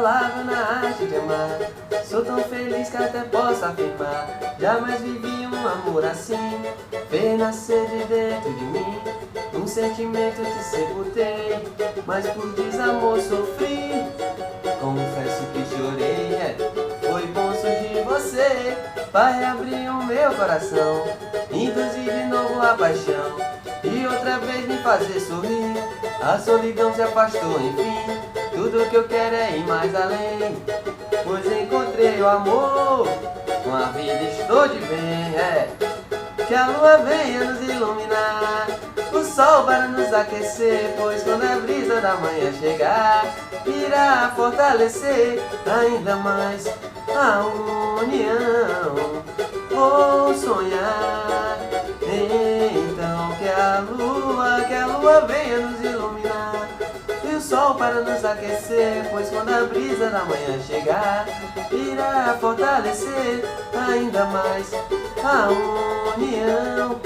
impalável na arte de amar. Sou tão feliz que até posso afirmar, jamais vivi um amor assim. Ver nascer de dentro de mim um sentimento que sepultei, mas por desamor sofri. Confesso que chorei, foi bom surgir você pra reabrir o meu coração, induzir de novo a paixão e outra vez me fazer sorrir. A solidão se afastou, enfim, tudo que eu quero é ir mais além, pois encontrei o amor, com a vida estou de bem. Que a lua venha nos iluminar, o sol para nos aquecer, pois quando a brisa da manhã chegar, irá fortalecer ainda mais a união. Vou sonhar, então que a lua venha nos iluminar, e o sol para nos aquecer, pois quando a brisa da manhã chegar, irá fortalecer ainda mais a união.